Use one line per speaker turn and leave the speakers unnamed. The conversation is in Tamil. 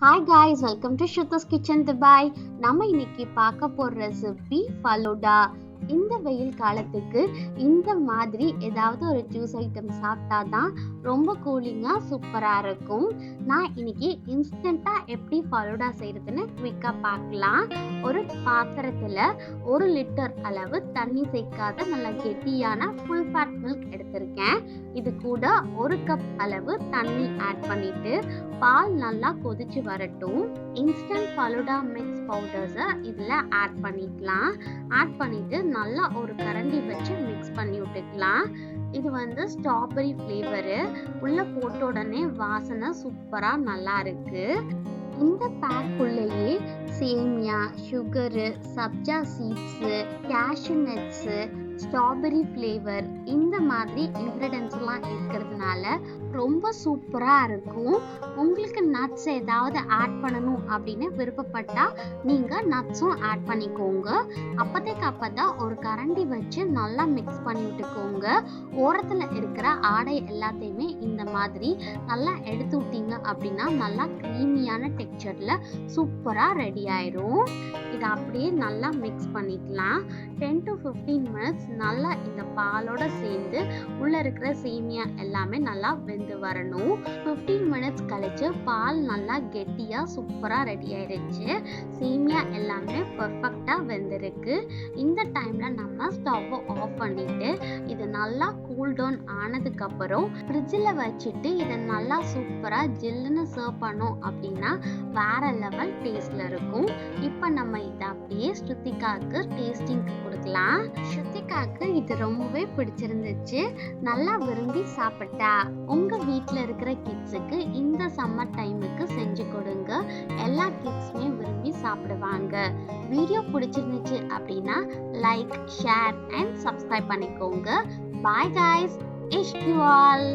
ஹாய் காய்ஸ், வெல்கம் டு ஷுத்தஸ் கிச்சன் துபாய். நம்ம இன்னைக்கு பார்க்க போற ரெசிபி ஃபலூடா. இந்த வெயில் காலத்துக்கு இந்த மாதிரி ஏதாவது ஒரு ஜூஸ் ஐட்டம் சாப்பிட்டா தான் ரொம்ப கூலிங்காக சூப்பராக இருக்கும். நான் இன்னைக்கு இன்ஸ்டண்ட்டாக எப்படி ஃபலூடா செய்கிறதுன்னு குவிக்காக பார்க்கலாம். ஒரு பாத்திரத்தில் 1 லிட்டர் அளவு தண்ணி சேர்க்காத நல்லா கெட்டியான ஃபுல் ஃபேட் மில்க் எடுத்திருக்கேன். இது கூட 1 கப் அளவு தண்ணி ஆட் பண்ணிட்டு பால் நல்லா கொதிச்சு வரட்டும். இன்ஸ்டன்ட் ஃபலூடா மிக்ஸ் பவுடர்ஸை இதில் ஆட் பண்ணிக்கலாம். ஆட் பண்ணிட்டு நல்லா ஒரு கரண்டி வச்சு மிக்ஸ் பண்ணி விட்டுக்கலாம். இது ஸ்ட்ராபெரி ஃப்ளேவரு உள்ள போட்ட உடனே வாசனை சூப்பராக நல்லா இருக்கு. இந்த பேக்குள்ளேயே சேமியா, சுகரு, சப்ஜா seeds, cashew nuts, strawberry flavour இந்த மாதிரி இன்க்ரீடியன்ஸ்லாம் இருக்கிறதுனால ரொம்ப சூப்பராக இருக்கும். உங்களுக்கு நட்ஸ் ஏதாவது ஆட் பண்ணணும் அப்படின்னு விருப்பப்பட்டால் நீங்கள் நட்ஸும் ஆட் பண்ணிக்கோங்க. அப்போதான் ஒரு கரண்டி வச்சு நல்லா மிக்ஸ் பண்ணி விட்டுக்கோங்க. ஓரத்தில் இருக்கிற ஆடை எல்லாத்தையுமே இந்த மாதிரி நல்லா எடுத்து விட்டீங்க அப்படின்னா நல்லா க்ரீமியான டெக்ஸ்சரில் சூப்பராக ரெடி ஆயிரும். இதை அப்படியே நல்லா மிக்ஸ் பண்ணிக்கலாம். 10 to 15 மினிட்ஸ் நல்லா இந்த பாலோட சேர்ந்து உள்ள இருக்கிற சேமியா எல்லாமே நல்லா வெந்து வரணும். 15 மினிட்ஸ் கழிச்சு பால் நல்லா கெட்டியா சூப்பரா ரெடி ஆயிடுச்சு. சேமியா எல்லாமே பர்ஃபெக்டா வெந்திருக்கு. இந்த டைம்ல நம்ம ஸ்டவ் ஆஃப் பண்ணிட்டு இது நல்லா கூல் டவுன் ஆனதுக்கு அப்புறம் ஃப்ரிட்ஜில் வச்சுட்டு இதை நல்லா சூப்பரா ஜில்லுன்னு சர்வ் பண்ணோம் அப்படின்னா வேற லெவல் டேஸ்ட்ல இருக்கும். இப்போ நம்ம இதை அப்படியே ஸ்ருத்திகாவுக்கு டேஸ்டிங் கொடுக்கலாம். ஸ்ருத்திகாவுக்கு இது ரொம்பவே பிடிச்சிருந்துச்சு, நல்லா விரும்பி சாப்பிட்டா. உங்க வீட்டில் இருக்கிற கிட்ஸுக்கு இந்த சம்மர் டைமுக்கு செஞ்சு கொடுங்க. எல்லா கிட்ஸுமே விரும்பி சாப்பிடுவாங்க. வீடியோ பிடிச்சிருந்துச்சு அப்படின்னா லைக், ஷேர் அண்ட் சப்ஸ்கிரைப் பண்ணிக்கோங்க. Bye guys, wish you all.